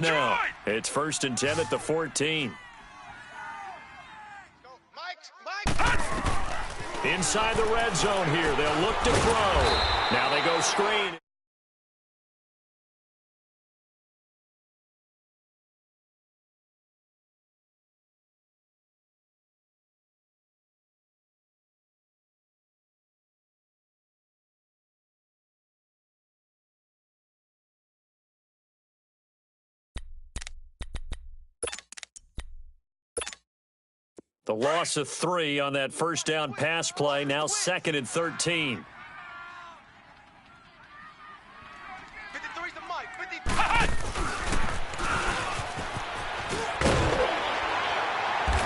now. It's 1st and 10 at the 14. Inside the red zone here. They'll look to throw. Now they go screen. The loss of 3 on that first down pass play, now 2nd and 13.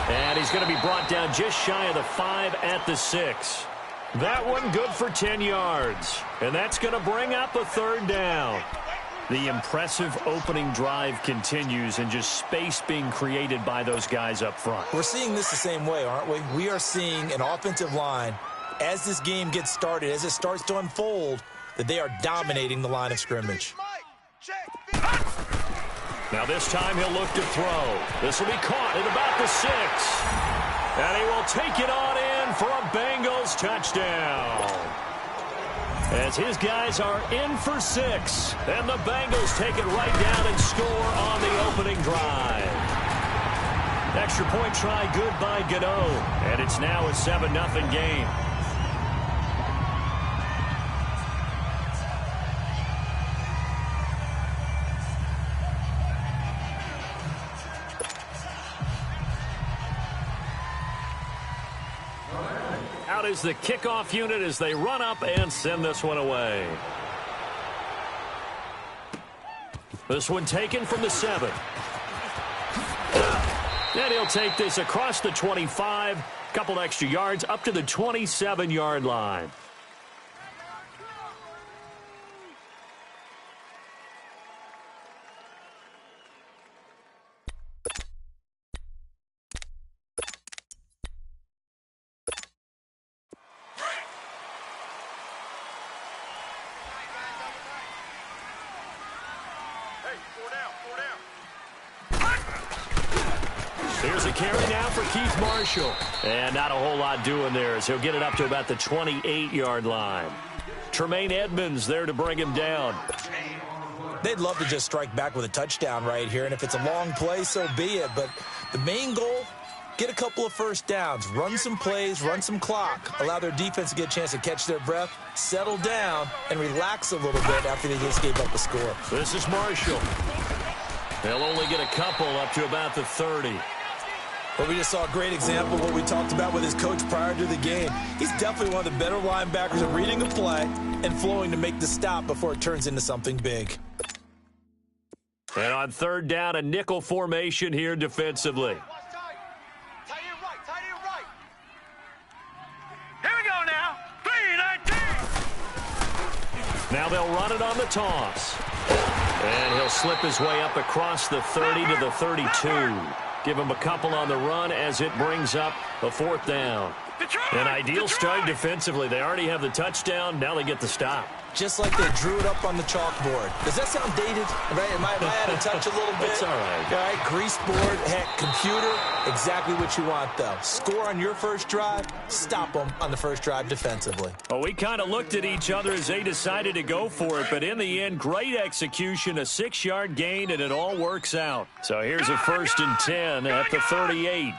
And he's going to be brought down just shy of the 5 at the 6. That one good for 10 yards. And that's going to bring up a 3rd down. The impressive opening drive continues, and just space being created by those guys up front. We're seeing this the same way, aren't we? We are seeing an offensive line, as this game gets started, as it starts to unfold, that they are dominating the line of scrimmage. Now this time he'll look to throw. This will be caught at about the 6. And he will take it on in for a Bengals touchdown. As his guys are in for 6. And the Bengals take it right down and score on the opening drive. Extra point try good by Gano. And it's now a 7-0 game. Out is the kickoff unit as they run up and send this one away. This one taken from the 7. And he'll take this across the 25, couple extra yards up to the 27-yard line. Here's a carry now for Keith Marshall. And not a whole lot doing there as he'll get it up to about the 28-yard line. Tremaine Edmonds there to bring him down. They'd love to just strike back with a touchdown right here, and if it's a long play, so be it. But the main goal, get a couple of first downs, run some plays, run some clock, allow their defense to get a chance to catch their breath, settle down, and relax a little bit after they just gave up a score. This is Marshall. They'll only get a couple up to about the 30. Well, we just saw a great example of what we talked about with his coach prior to the game. He's definitely one of the better linebackers at reading a play and flowing to make the stop before it turns into something big. And on 3rd down, a nickel formation here defensively. Tight end right. Here we go now. 3-19. Now they'll run it on the toss. And he'll slip his way up across the 30 to the 32. Give him a couple on the run as it brings up a 4th down. An ideal start defensively. They already have the touchdown. Now they get the stop. Just like they drew it up on the chalkboard. Does that sound dated? Right? Am I out of touch a little bit? It's all right. All right, grease board, heck, computer, exactly what you want, though. Score on your first drive, stop them on the first drive defensively. Well, we kind of looked at each other as they decided to go for it, but in the end, great execution, a 6-yard gain, and it all works out. So here's a 1st and 10 at the 38.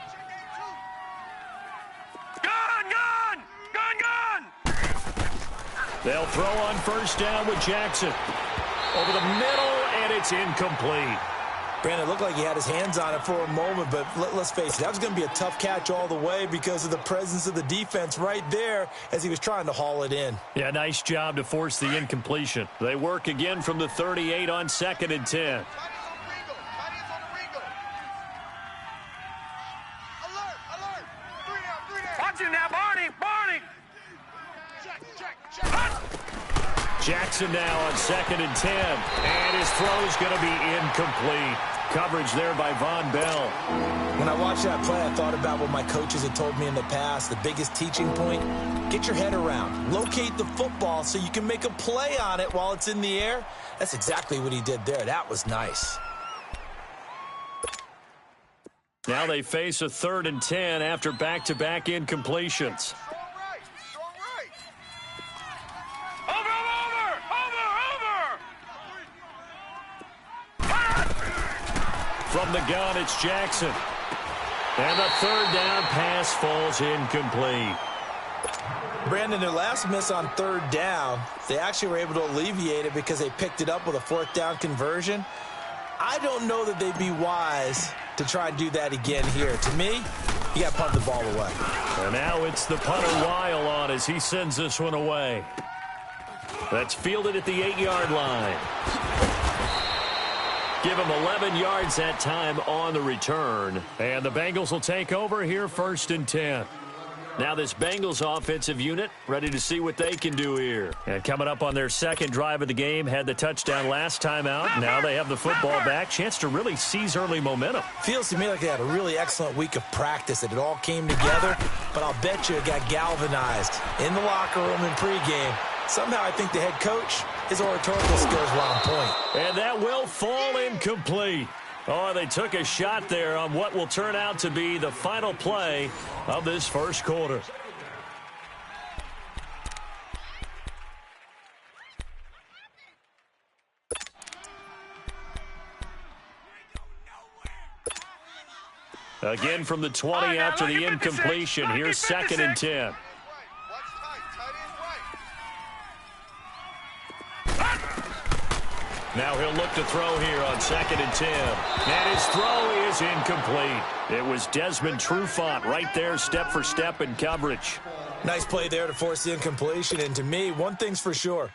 They'll throw on 1st down with Jackson. Over the middle, and it's incomplete. Brandon, it looked like he had his hands on it for a moment, but let's face it, that was going to be a tough catch all the way because of the presence of the defense right there as he was trying to haul it in. Yeah, nice job to force the incompletion. They work again from the 38 on 2nd and 10. Watch him now, Barney. Jackson now on 2nd and 10. And his throw's going to be incomplete. Coverage there by Von Bell. When I watched that play, I thought about what my coaches had told me in the past. The biggest teaching point, get your head around. Locate the football so you can make a play on it while it's in the air. That's exactly what he did there. That was nice. Now they face a 3rd and 10 after back-to-back incompletions. Strong right. Strong right. From the gun, it's Jackson. And the 3rd down pass falls incomplete. Brandon, their last miss on 3rd down, they actually were able to alleviate it because they picked it up with a 4th down conversion. I don't know that they'd be wise to try and do that again here. To me, you got to punt the ball away. And now it's the punter Weil on as he sends this one away. That's fielded at the 8-yard line. Give him 11 yards that time on the return. And the Bengals will take over here 1st and 10. Now this Bengals offensive unit ready to see what they can do here. And coming up on their 2nd drive of the game, had the touchdown last time out. Now they have the football back. Chance to really seize early momentum. Feels to me like they had a really excellent week of practice, that it all came together. But I'll bet you it got galvanized in the locker room in pregame. Somehow I think the head coach, his oratorical skills were on point. And that will fall incomplete. Oh, they took a shot there on what will turn out to be the final play of this first quarter. Again from the 20 after the incompletion. Here's 2nd and 10. Now he'll look to throw here on 2nd and 10. And his throw is incomplete. It was Desmond Trufant right there, step for step in coverage. Nice play there to force the incompletion. And to me, one thing's for sure.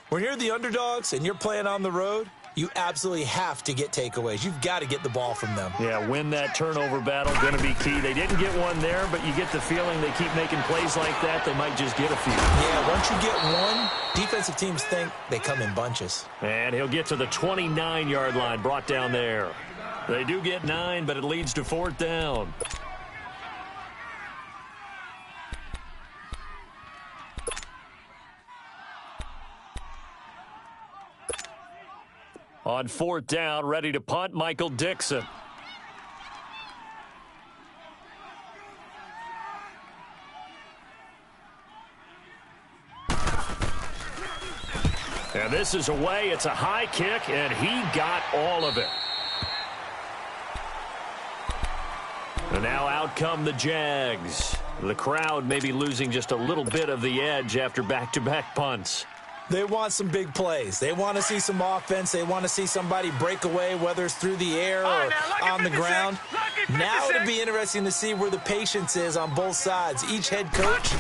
When you're the underdogs and you're playing on the road, you absolutely have to get takeaways. You've got to get the ball from them. Yeah, win that turnover battle, going to be key. They didn't get one there, but you get the feeling they keep making plays like that, they might just get a few. Yeah, once you get one, defensive teams think they come in bunches. And he'll get to the 29-yard line, brought down there. They do get 9, but it leads to 4th down. On 4th down, ready to punt, Michael Dixon. And this is away. It's a high kick, and he got all of it. And now out come the Jags. The crowd may be losing just a little bit of the edge after back-to-back punts. They want some big plays. They want to see some offense. They want to see somebody break away, whether it's through the air or on the ground. Now it'll be interesting to see where the patience is on both sides. Each head coach,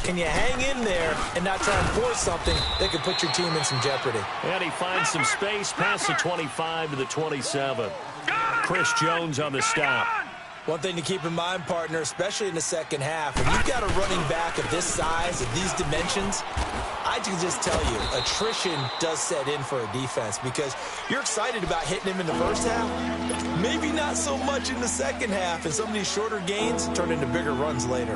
can you hang in there and not try and force something that could put your team in some jeopardy? And he finds some space past the 25 to the 27. Chris Jones on the stop. One thing to keep in mind, partner, especially in the second half, when you've got a running back of this size, of these dimensions, I can just tell you, attrition does set in for a defense because you're excited about hitting him in the first half, maybe not so much in the second half, and some of these shorter gains turn into bigger runs later.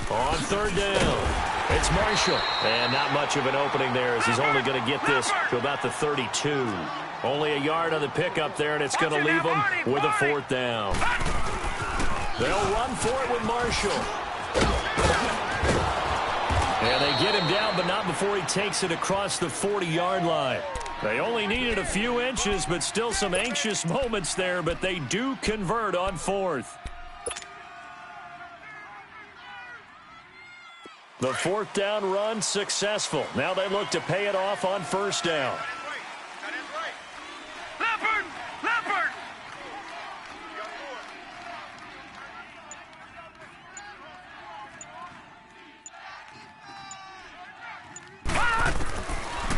On 3rd down, it's Marshall. And not much of an opening there as he's only going to get this to about the 32. Only a yard on the pickup there, and it's going to leave him with a 4th down. They'll run for it with Marshall. And they get him down, but not before he takes it across the 40-yard line. They only needed a few inches, but still some anxious moments there, but they do convert on 4th. The 4th down run successful. Now they look to pay it off on 1st down. Leopard!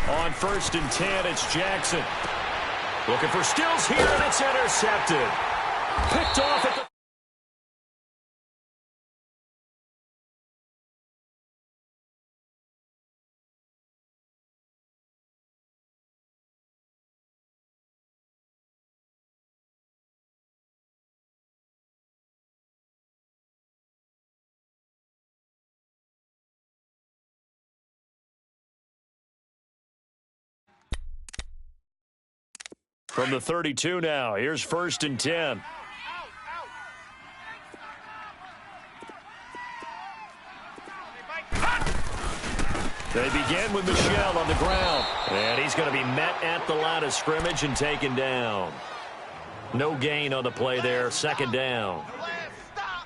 On 1st and 10, it's Jackson. Looking for Stills here, and it's intercepted. Picked off at the From the 32 now, here's 1st and 10. They begin with Michel on the ground. And he's going to be met at the line of scrimmage and taken down. No gain on the play there, 2nd down.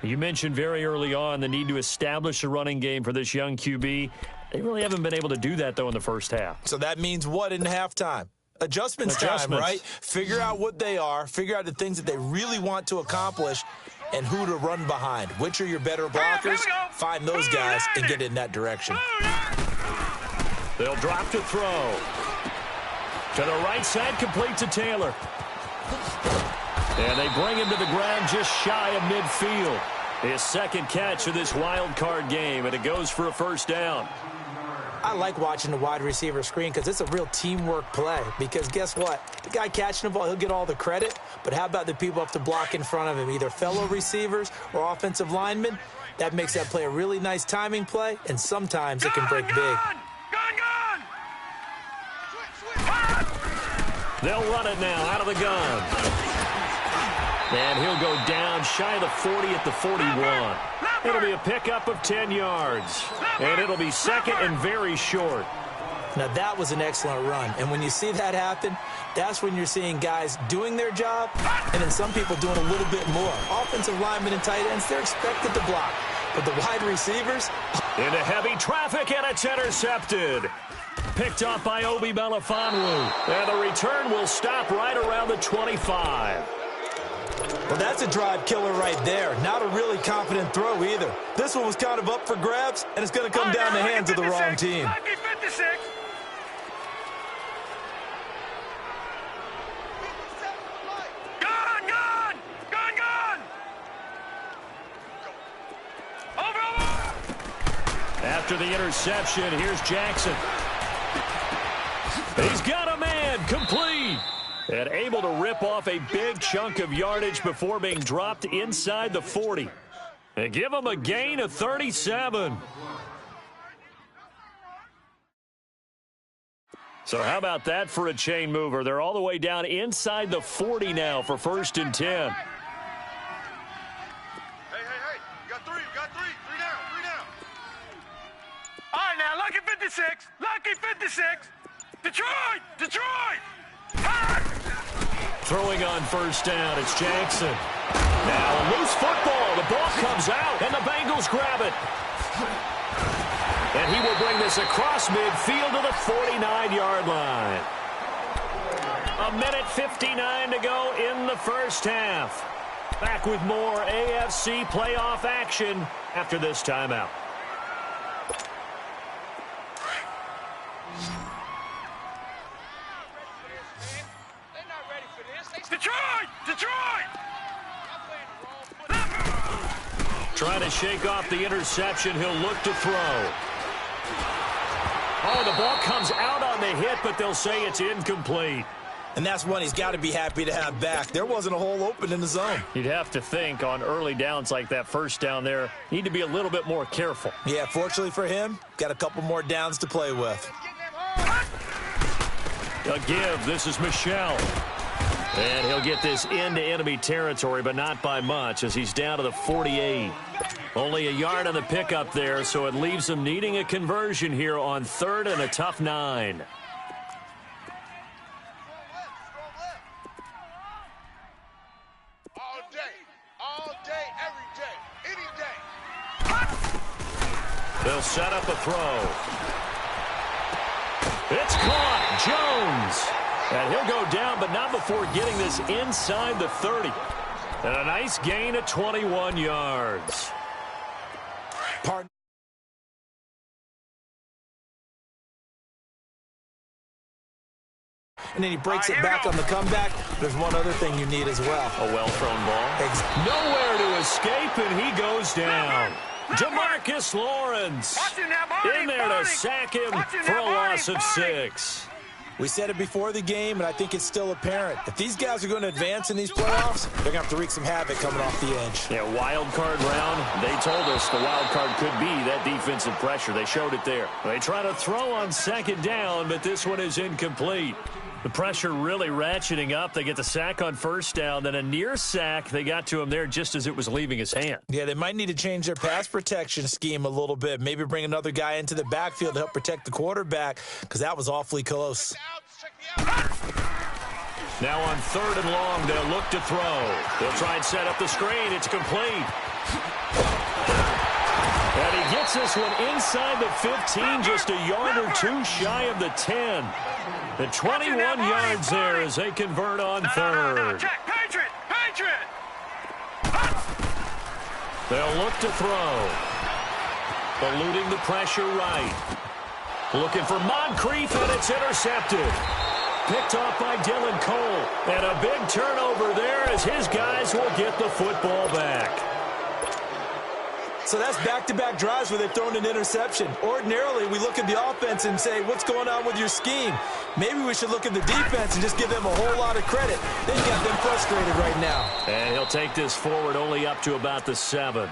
You mentioned very early on the need to establish a running game for this young QB. They really haven't been able to do that, though, in the first half. So that means what in halftime? Adjustments time, right? Figure out what they are, figure out the things that they really want to accomplish, and who to run behind. Which are your better blockers? Find those guys and get in that direction. They'll drop to throw. To the right side, complete to Taylor. And they bring him to the ground just shy of midfield. His 2nd catch of this wild card game, and it goes for a 1st down. I like watching the wide receiver screen because it's a real teamwork play. Because guess what? The guy catching the ball, he'll get all the credit. But how about the people up to block in front of him, either fellow receivers or offensive linemen? That makes that play a really nice timing play, and sometimes it can break big. They'll run it now out of the gun. And he'll go down shy of the 40 at the 41. It'll be a pickup of 10 yards. And it'll be 2nd and very short. Now, that was an excellent run. And when you see that happen, that's when you're seeing guys doing their job and then some people doing a little bit more. Offensive linemen and tight ends, they're expected to block. But the wide receivers... Into heavy traffic, and it's intercepted. Picked off by Obi Melifonwu. And the return will stop right around the 25. Well, that's a drive killer right there. Not a really confident throw either. This one was kind of up for grabs, and it's going to come down the hands of the wrong team. After the interception, here's Jackson. He's got a man, complete. And able to rip off a big chunk of yardage before being dropped inside the 40. And give him a gain of 37. So how about that for a chain mover? They're all the way down inside the 40 now for 1st and 10. Hey. You got three. Three down. All right, now, lucky 56. Detroit. Throwing on 1st down, it's Jackson. Now a loose football. The ball comes out, and the Bengals grab it. And he will bring this across midfield to the 49-yard line. 1:59 to go in the first half. Back with more AFC playoff action after this timeout. Detroit! Trying to shake off the interception. He'll look to throw. Oh, the ball comes out on the hit, but they'll say it's incomplete. And that's one he's got to be happy to have back. There wasn't a hole open in the zone. You'd have to think on early downs like that 1st down there, need to be a little bit more careful. Yeah, fortunately for him, got a couple more downs to play with. A give. This is Michel. And he'll get this into enemy territory, but not by much as he's down to the 48. Only a yard on the pickup there, so it leaves him needing a conversion here on 3rd and a tough 9. All day, every day, any day. They'll set up a throw. It's caught. Jones. And he'll go down, but not before getting this inside the 30. And a nice gain of 21 yards. And then he breaks it back on the comeback. There's one other thing you need as well. A well-thrown ball. Nowhere to escape, and he goes down. Demarcus Lawrence in there to sack him for a loss of 6. We said it before the game, and I think it's still apparent. If these guys are going to advance in these playoffs, they're going to have to wreak some havoc coming off the edge. Yeah, wild card round. They told us the wild card could be that defensive pressure. They showed it there. They try to throw on 2nd down, but this one is incomplete. The pressure really ratcheting up. They get the sack on first down, then a near sack. They got to him there just as it was leaving his hand. Yeah, they might need to change their pass protection scheme a little bit. Maybe bring another guy into the backfield to help protect the quarterback, because that was awfully close. Now on 3rd and long, they'll look to throw. They'll try and set up the screen. It's complete. And he gets this one inside the 15, just a yard or two shy of the 10. The 21 yards there as they convert on 3rd. Check, Patriot! Patriot! They'll look to throw. Eluding the pressure right. Looking for Moncrief, and it's intercepted. Picked off by Dylan Cole. And a big turnover there as his guys will get the football back. So that's back-to-back drives where they've thrown an interception. Ordinarily, we look at the offense and say, what's going on with your scheme? Maybe we should look at the defense and just give them a whole lot of credit. They've got them frustrated right now. And he'll take this forward only up to about the 7.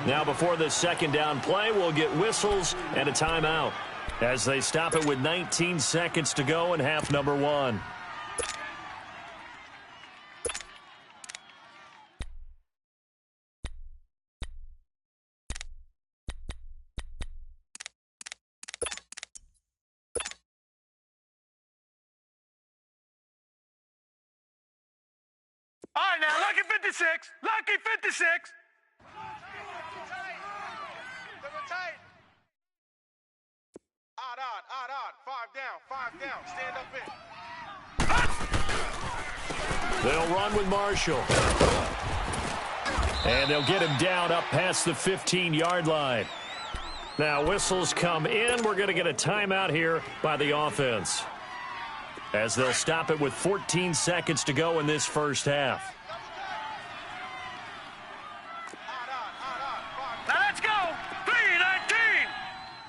Now before this second down play, we'll get whistles and a timeout as they stop it with 19 seconds to go in half number 1. All right, now, lucky 56. Lucky 56. Odd on. 5 down. Stand up in. They'll run with Marshall. And they'll get him down up past the 15-yard line. Now whistles come in. We're going to get a timeout here by the offense, as they'll stop it with 14 seconds to go in this first half. Now let's go. 3-19.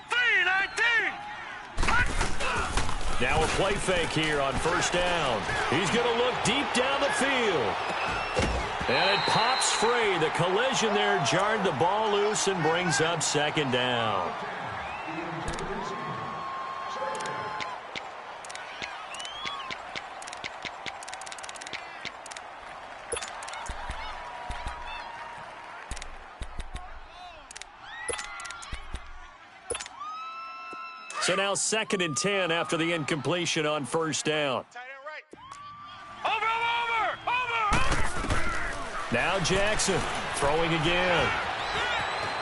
3-19. Now a play fake here on first down. He's going to look deep down the field. And it pops free. The collision there jarred the ball loose and brings up second down. So now 2nd and 10 after the incompletion on first down. Over. Now Jackson throwing again.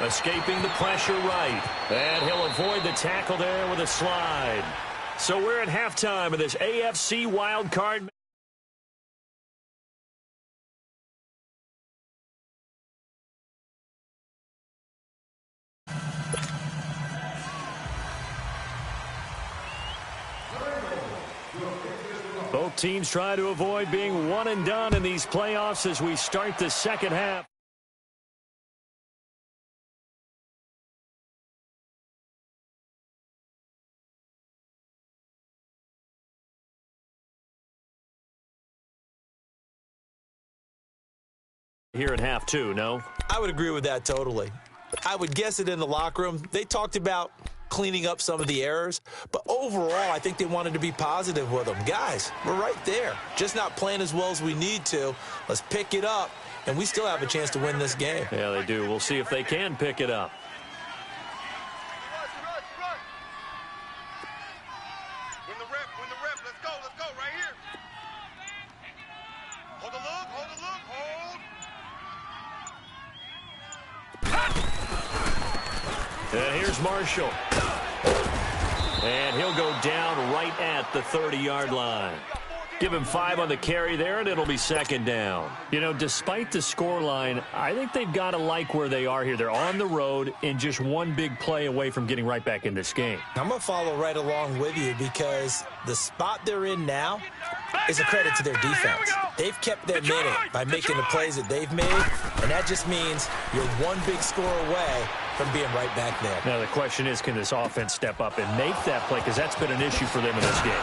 Escaping the pressure right. And he'll avoid the tackle there with a slide. So we're at halftime of this AFC wild card. Both teams try to avoid being one and done in these playoffs as we start the second half. Here in half 2, no? I would agree with that totally. I would guess it in the locker room. They talked about cleaning up some of the errors, but overall, I think they wanted to be positive with them. Guys, we're right there. Just not playing as well as we need to. Let's pick it up, and we still have a chance to win this game. Yeah, they do. We'll see if they can pick it up. Win the rep. Let's go right here. Hold the look. And here's Marshall. And he'll go down right at the 30-yard line. Give him 5 on the carry there, and it'll be second down. You know, despite the scoreline, I think they've got to like where they are here. They're on the road and just one big play away from getting right back in this game. I'm going to follow right along with you because the spot they're in now is a credit to their defense. They've kept them in it by making the plays that they've made, and that just means you're one big score away from being right back there. Now the question is, can this offense step up and make that play? Because that's been an issue for them in this game.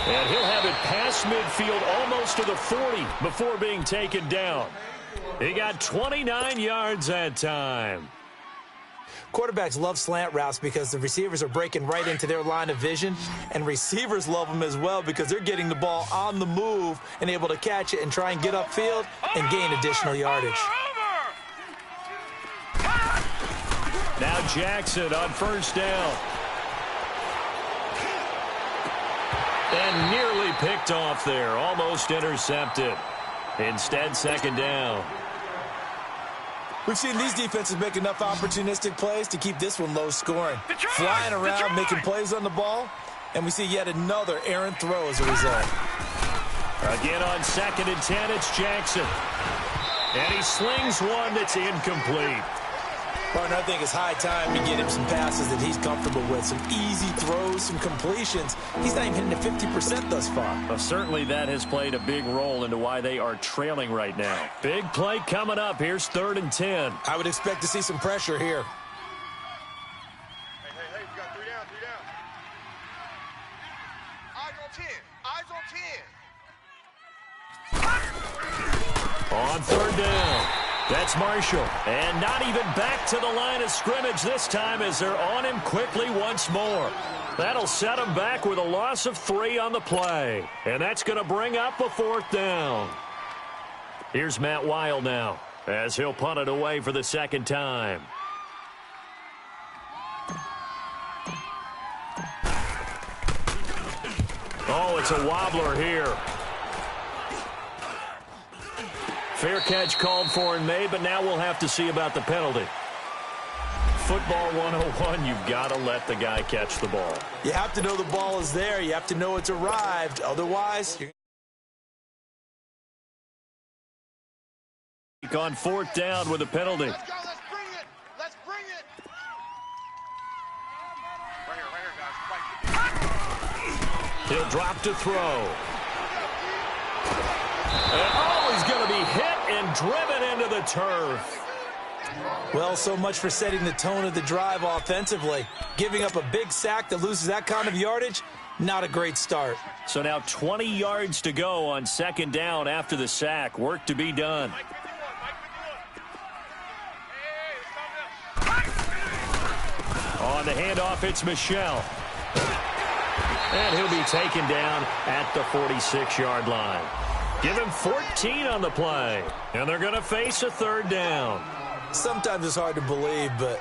And he'll have it past midfield almost to the 40 before being taken down. He got 29 yards that time. Quarterbacks love slant routes because the receivers are breaking right into their line of vision, and receivers love them as well because they're getting the ball on the move and able to catch it and try and get upfield and gain additional yardage. Now Jackson on first down. And nearly picked off there, almost intercepted. Instead, second down. We've seen these defenses make enough opportunistic plays to keep this one low scoring. Flying around, making plays on the ball, and we see yet another errant throw as a result. Again on 2nd and 10, it's Jackson. And he slings one that's incomplete. Partner, I think it's high time to get him some passes that he's comfortable with. Some easy throws, some completions. He's not even hitting the 50% thus far. Well, certainly that has played a big role into why they are trailing right now. Big play coming up. Here's 3rd and 10. I would expect to see some pressure here. Hey, we got 3 down, 3 down. Eyes on 10, eyes on 10. On 3rd down. That's Marshall. And not even back to the line of scrimmage this time as they're on him quickly once more. That'll set him back with a loss of 3 on the play. And that's going to bring up a 4th down. Here's Matt Weil now as he'll punt it away for the 2nd time. Oh, it's a wobbler here. Fair catch called for and made, but now we'll have to see about the penalty. Football 101, you've got to let the guy catch the ball. You have to know the ball is there. You have to know it's arrived. Otherwise, on 4th down with a penalty. Let's go, let's bring it. Let's bring it. Right here, guys. He'll drop to throw. And he's going to be hit and driven into the turf. well, so much for setting the tone of the drive offensively. Giving up a big sack that loses that kind of yardage, not a great start. So now 20 yards to go on 2nd down after the sack. Work to be done. On the handoff, it's Michelle. And he'll be taken down at the 46-yard line. Give him 14 on the play. And they're going to face a 3rd down. Sometimes it's hard to believe, but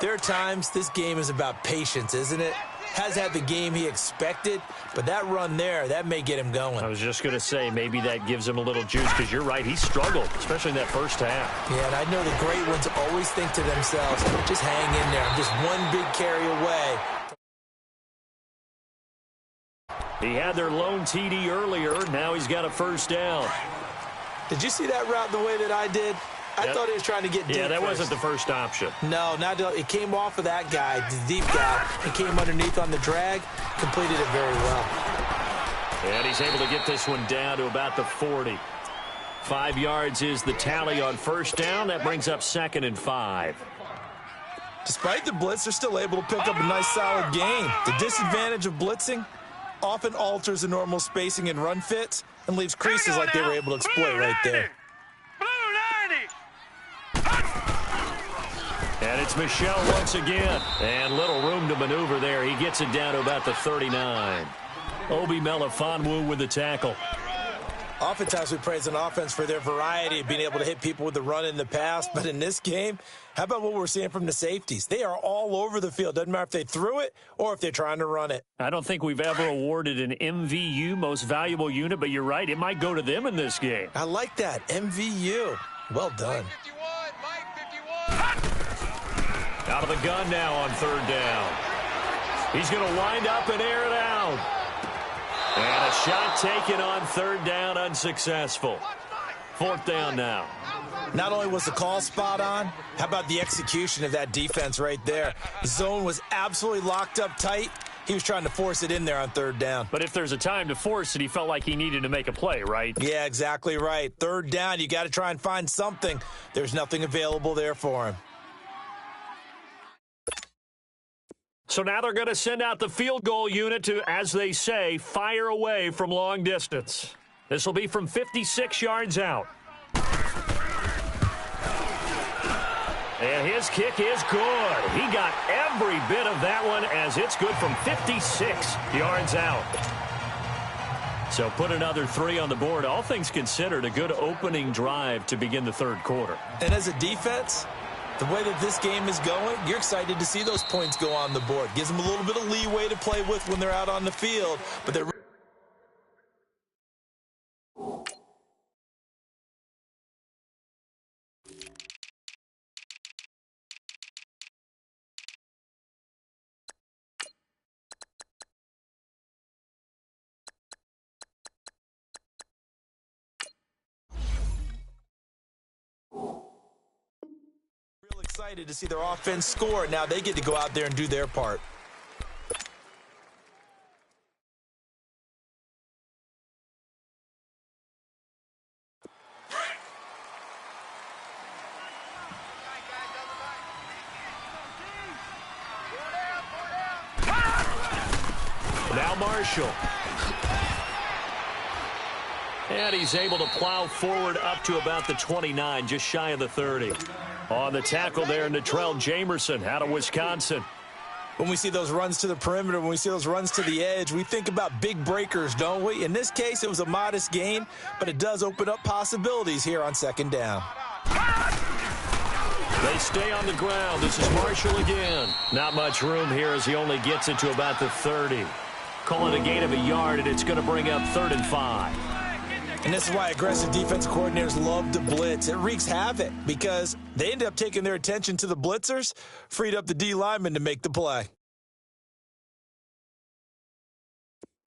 there are times this game is about patience, isn't it? Has had the game he expected, but that run there, that may get him going. I was just going to say, maybe that gives him a little juice, because you're right, he struggled, especially in that first half. Yeah, and I know the great ones always think to themselves, just hang in there. I'm just one big carry away. He had their lone TD earlier. Now he's got a 1st down. Did you see that route the way that I did? I thought he was trying to get deep. Yeah, that first. wasn't the first option. No, it came off of that guy, the deep guy. It came underneath on the drag, completed it very well. And he's able to get this one down to about the 40. 5 yards is the tally on 1st down. That brings up 2nd and 5. Despite the blitz, they're still able to pick up a nice, solid gain. The disadvantage of blitzing often alters the normal spacing and run fits and leaves creases like they were able to exploit right there. And it's Michelle once again. And little room to maneuver there. He gets it down to about the 39. Obi Melifonwu with the tackle. Oftentimes we praise an offense for their variety of being able to hit people with the run in the past. But in this game, how about what we're seeing from the safeties? They are all over the field. Doesn't matter if they threw it or if they're trying to run it. I don't think we've ever awarded an MVU, most valuable unit, but you're right. It might go to them in this game. I like that. MVU. Well done. Out of the gun now on 3rd down. He's going to wind up and air it out. And a shot taken on 3rd down, unsuccessful. 4th down now. Not only was the call spot on, how about the execution of that defense right there? The zone was absolutely locked up tight. He was trying to force it in there on 3rd down. But if there's a time to force it, he felt like he needed to make a play, right? Yeah, exactly right. 3rd down, you got to try and find something. There's nothing available there for him. So now they're going to send out the field goal unit to, as they say, fire away from long distance. This will be from 56 yards out. And his kick is good. He got every bit of that one as it's good from 56 yards out. So put another 3 on the board. All things considered, a good opening drive to begin the third quarter. And as a defense, the way that this game is going, you're excited to see those points go on the board. Gives them a little bit of leeway to play with when they're out on the field. But they're excited to see their offense score. Now they get to go out there and do their part. Now Marshall. And he's able to plow forward up to about the 29, just shy of the 30. On the tackle there, Natrell Jamerson out of Wisconsin. When we see those runs to the perimeter, when we see those runs to the edge, we think about big breakers, don't we? In this case, it was a modest gain, but it does open up possibilities here on second down. They stay on the ground. This is Marshall again. Not much room here as he only gets it to about the 30. Call it a gain of a yard, and it's going to bring up 3rd and 5. And this is why aggressive defensive coordinators love to blitz. It wreaks havoc because they end up taking their attention to the blitzers, freed up the D lineman to make the play.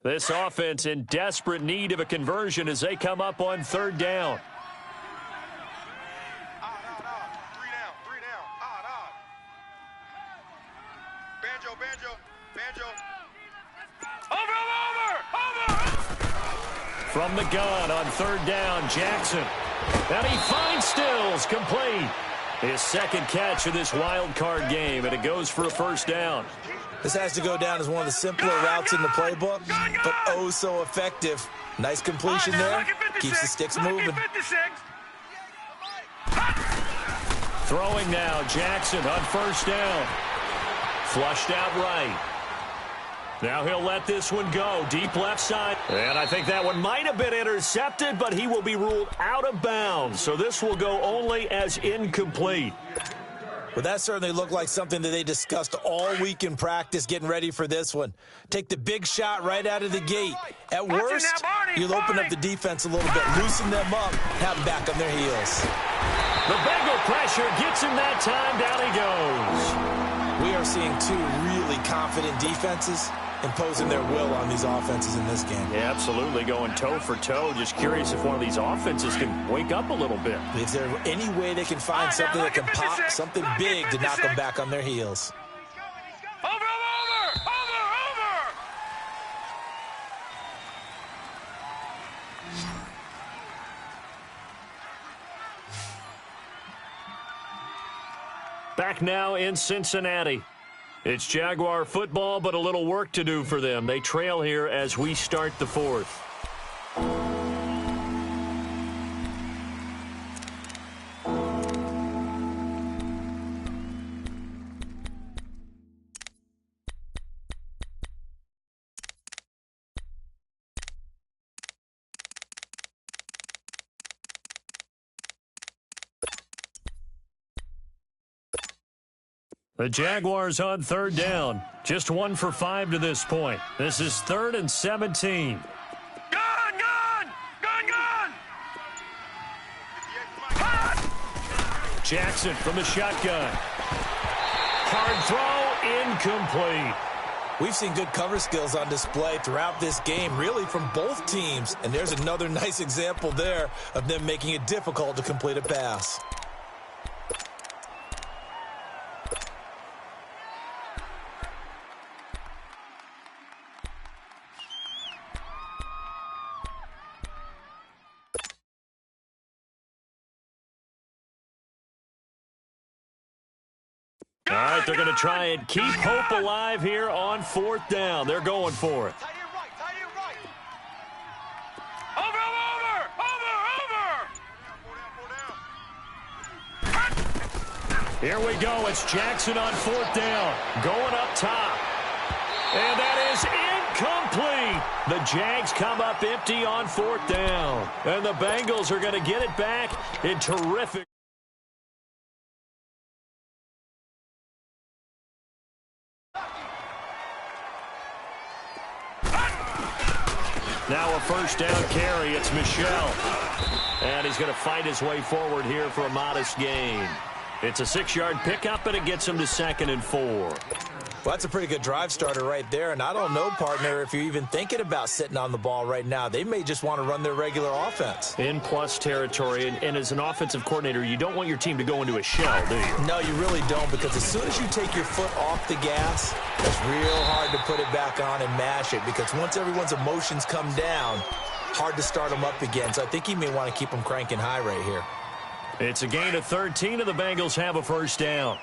This offense in desperate need of a conversion as they come up on 3rd down. Three down. Banjo. From the gun on 3rd down, Jackson. And he finds Stills, complete. His second catch of this wild card game, and it goes for a 1st down. This has to go down as one of the simpler routes in the playbook, but oh so effective. Nice completion there. Keeps the sticks moving. Throwing now, Jackson on 1st down. Flushed out right. Now he'll let this one go, deep left side. And I think that one might have been intercepted, but he will be ruled out of bounds. So this will go only as incomplete. Well, that certainly looked like something that they discussed all week in practice getting ready for this one. Take the big shot right out of the gate. At worst, you'll open up the defense a little bit, loosen them up, have them back on their heels. The Bengal pressure gets him that time. Down he goes. We are seeing 2 really confident defenses imposing their will on these offenses in this game. Yeah, absolutely, going toe for toe. Just curious if one of these offenses can wake up a little bit. Is there any way they can find something that can pop, something big to knock them back on their heels? Over! Back now in Cincinnati. It's Jaguar football, but a little work to do for them. They trail here as we start the 4th. The Jaguars on 3rd down. Just 1 for 5 to this point. This is 3rd and 17. Jackson from the shotgun. Hard throw, incomplete. We've seen good cover skills on display throughout this game, really from both teams. And there's another nice example there of them making it difficult to complete a pass. All right, they're going to try and keep hope alive here on 4th down. They're going for it. Tight end right. Over! Here we go. It's Jackson on 4th down. Going up top. And that is incomplete. The Jags come up empty on 4th down. And the Bengals are going to get it back in terrific. Now a 1st down carry. It's Michel. And he's going to fight his way forward here for a modest gain. It's a 6-yard pickup, and it gets him to 2nd and 4. Well, that's a pretty good drive starter right there. And I don't know, partner, if you're even thinking about sitting on the ball right now. They may just want to run their regular offense. In plus territory. And as an offensive coordinator, you don't want your team to go into a shell, do you? No, you really don't, because as soon as you take your foot off the gas, it's real hard to put it back on and mash it, because once everyone's emotions come down, hard to start them up again. So I think he may want to keep them cranking high right here. It's a gain of 13, and the Bengals have a 1st down.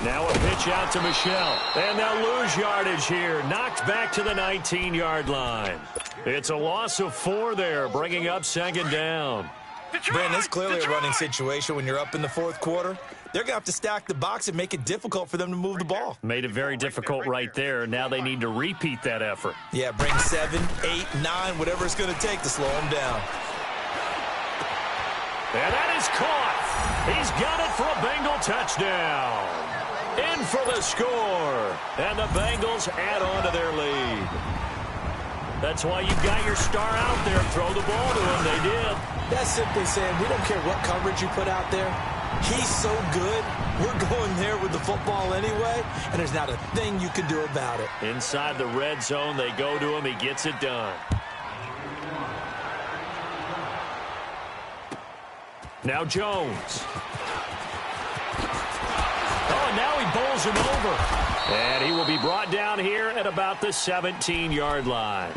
Now a pitch out to Michel. And they'll lose yardage here. Knocked back to the 19-yard line. It's a loss of 4 there, bringing up 2nd down. Brandon, it's clearly a running situation when you're up in the 4th quarter. They're going to have to stack the box and make it difficult for them to move the ball. Made it very difficult right there. Now they need to repeat that effort. Yeah, bring 7, 8, 9, whatever it's going to take to slow them down. And that is caught. He's got it for a Bengal touchdown. In for the score. And the Bengals add on to their lead. That's why you got your star out there. Throw the ball to him. They did. That's simply saying we don't care what coverage you put out there. He's so good, we're going there with the football anyway, and there's not a thing you can do about it. Inside the red zone, they go to him. He gets it done. Now Jones. Oh, and now he bowls him over. And he will be brought down here at about the 17-yard line.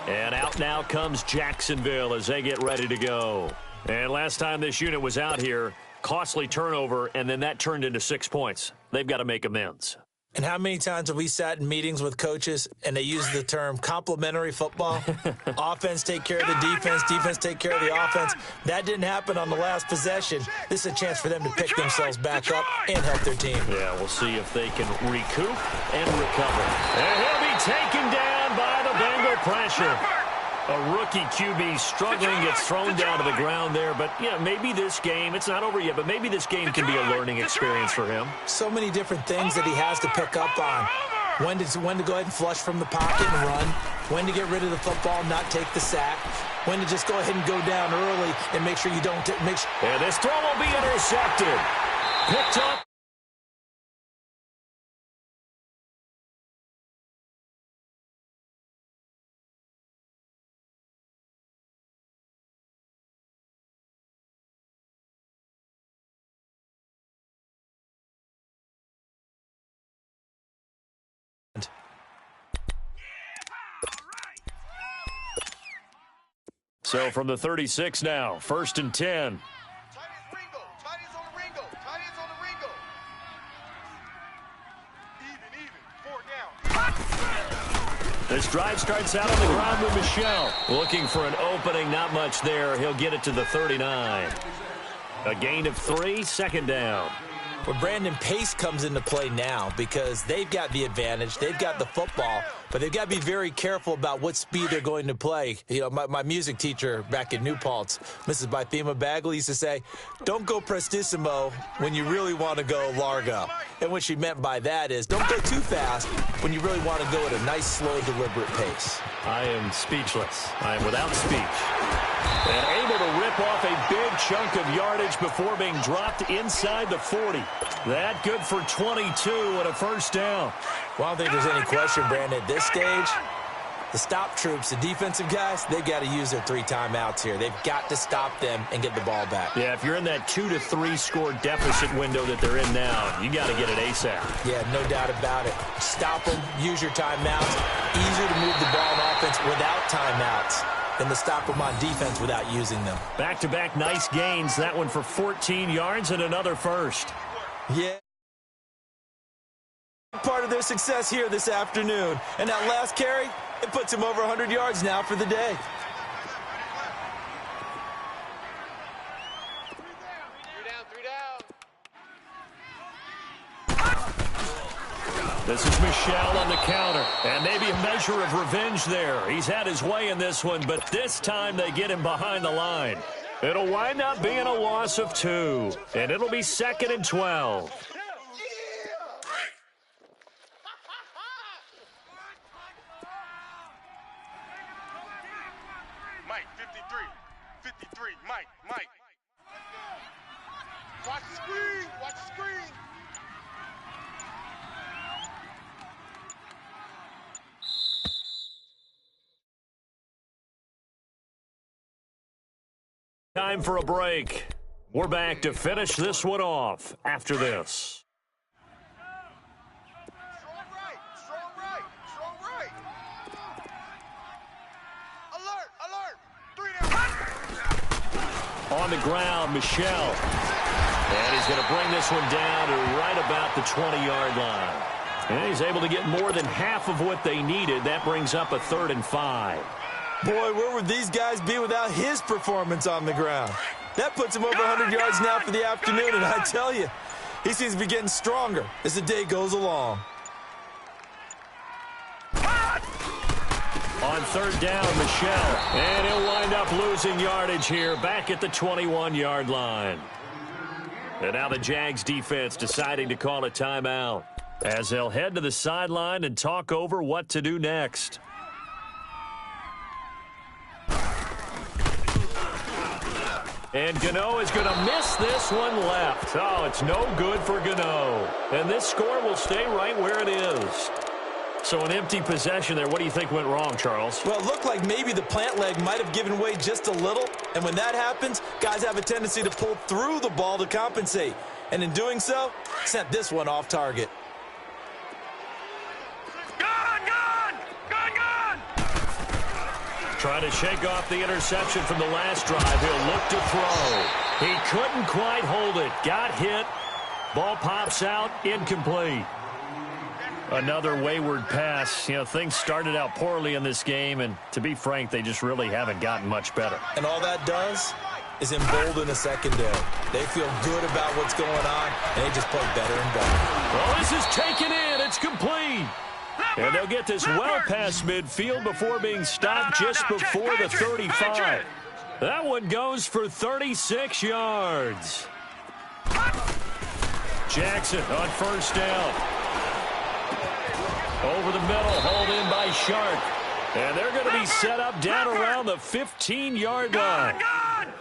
And out now comes Jacksonville as they get ready to go. And last time this unit was out here, costly turnover, and then that turned into 6 points. They've got to make amends. And how many times have we sat in meetings with coaches and they use the term complementary football? Offense take care of the defense, defense take care of the offense. That didn't happen on the last possession. This is a chance for them to pick themselves back up and help their team. Yeah, we'll see if they can recoup and recover. And he'll be taken down by the Bengal pressure. A rookie QB struggling, gets thrown down to the ground there. But, yeah, maybe this game, it's not over yet, but maybe this game can be a learning experience for him. So many different things that he has to pick up on. When to go ahead and flush from the pocket and run. When to get rid of the football, not take the sack. When to just go ahead and go down early and make sure you don't make sure. And this throw will be intercepted. Picked up. So from the 36 now, 1st and 10. Tight ends Ringo. Tight ends on the Ringo. Tight ends on the Ringo. Even. 4 down. This drive starts out on the ground with Michel. Looking for an opening, not much there. He'll get it to the 39. A gain of 3, 2nd down. Well, Brandon, pace comes into play now because they've got the advantage. They've got the football, but they've got to be very careful about what speed they're going to play. You know, my music teacher back in New Paltz, Mrs. Bythema Bagley, used to say, don't go prestissimo when you really want to go largo. And what she meant by that is don't go too fast when you really want to go at a nice, slow, deliberate pace. I am speechless. I am without speech. And able to rip off a big chunk of yardage before being dropped inside the 40. That good for 22 and a 1st down. Well, I don't think there's any question, Brandon, at this stage, the stop troops, the defensive guys, they've got to use their 3 timeouts here. They've got to stop them and get the ball back. Yeah, if you're in that 2 to 3 score deficit window that they're in now, you got to get it ASAP. Yeah, no doubt about it. Stop them, use your timeouts. Easier to move the ball on offense without timeouts than to stop them on defense without using them. Back-to-back nice gains. That one for 14 yards and another 1st. Yeah. Part of their success here this afternoon. And that last carry, It puts him over 100 yards now for the day. This is Michel on the counter, and maybe a measure of revenge there. He's had his way in this one, but this time they get him behind the line. It'll wind up being a loss of 2, and it'll be 2nd and 12. Mike, 53. 53. Mike. Watch the screen. Watch the screen. Time for a break. We're back to finish this one off after this. Strong right. Alert. 3 down. On the ground, Michel. And he's going to bring this one down to right about the 20-yard line. And he's able to get more than half of what they needed. That brings up a 3rd and 5. Boy, where would these guys be without his performance on the ground? That puts him over 100 yards now for the afternoon, and I tell you, he seems to be getting stronger as the day goes along. On 3rd down, Michel. And he'll wind up losing yardage here back at the 21-yard line. And now the Jags defense deciding to call a timeout as they'll head to the sideline and talk over what to do next. And Gano is going to miss this one left. Oh, it's no good for Gano. And this score will stay right where it is. So an empty possession there. What do you think went wrong, Charles? Well, it looked like maybe the plant leg might have given way just a little. And when that happens, guys have a tendency to pull through the ball to compensate. And in doing so, sent this one off target. Trying to shake off the interception from the last drive. He'll look to throw. He couldn't quite hold it. Got hit. Ball pops out. Incomplete. Another wayward pass. You know, things started out poorly in this game, and to be frank, they just really haven't gotten much better. And all that does is embolden the secondary. They feel good about what's going on, and they just play better and better. Well, this is taken in. It's complete. And they'll get this well past midfield before being stopped just before the 35. That one goes for 36 yards. Jackson on 1st down. Over the middle, hauled in by Shark. And they're going to be set up down around the 15-yard line.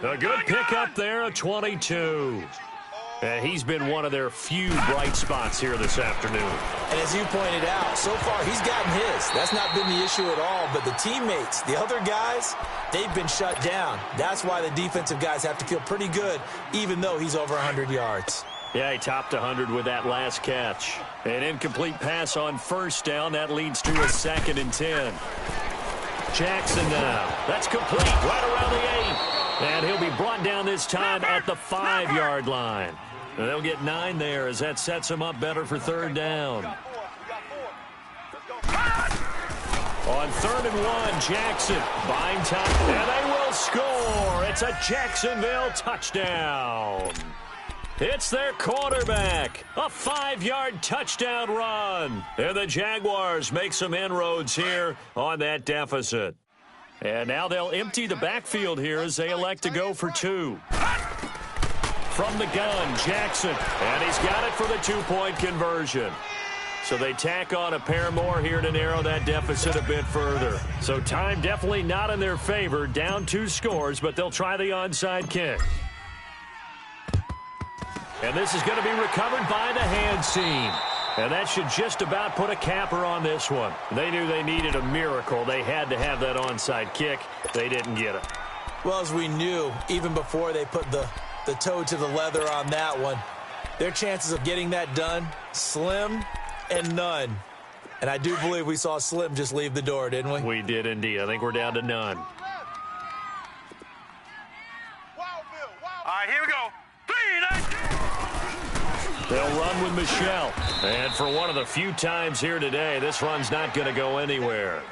A good pickup there, a 22. He's been one of their few bright spots here this afternoon. And as you pointed out, so far he's gotten his. That's not been the issue at all. But the teammates, the other guys, they've been shut down. That's why the defensive guys have to feel pretty good, even though he's over 100 yards. Yeah, he topped 100 with that last catch. An incomplete pass on 1st down. That leads to a 2nd and 10. Jackson now. That's complete right around the 8. And he'll be brought down this time at the 5-yard line. They'll get 9 there as that sets him up better for 3rd down. On 3rd and 1, Jackson buying time. And they will score. It's a Jacksonville touchdown. It's their quarterback. A 5-yard touchdown run. And the Jaguars make some inroads here on that deficit. And now they'll empty the backfield here as they elect to go for 2. From the gun, Jackson. And he's got it for the 2-point conversion. So they tack on a pair more here to narrow that deficit a bit further. So time definitely not in their favor. Down 2 scores, but they'll try the onside kick. And this is going to be recovered by the hands team. And that should just about put a capper on this one. They knew they needed a miracle. They had to have that onside kick. They didn't get it. Well, as we knew, even before they put the toe to the leather on that one, their chances of getting that done, slim and none. And I do believe we saw Slim just leave the door, didn't we? We did indeed. I think we're down to none. All right, here we go. 3, They'll run with Michel. And for one of the few times here today, this run's not going to go anywhere.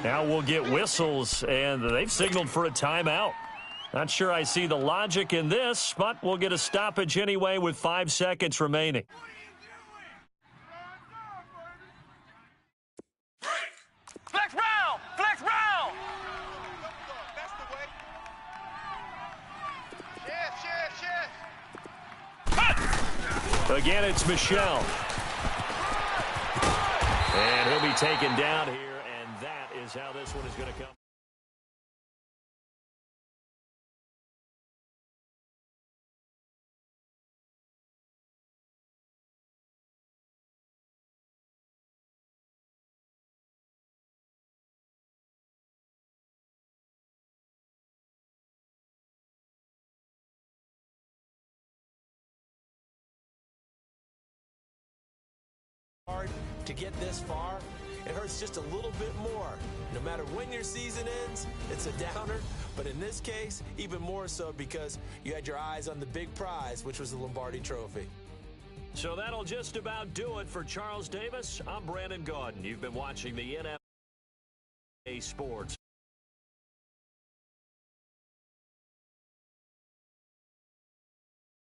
Now we'll get whistles, and they've signaled for a timeout. Not sure I see the logic in this, but we'll get a stoppage anyway with 5 seconds remaining. Flex round! Flex round! That's the way. Chest. Again, it's Michel. And he'll be taken down here, and that is how this one is going to come. Hard to get this far, it hurts just a little bit more. No matter when your season ends, it's a downer. But in this case, even more so because you had your eyes on the big prize, which was the Lombardi Trophy. So that'll just about do it for Charles Davis. I'm Brandon Gaudin. You've been watching the NFL Sports.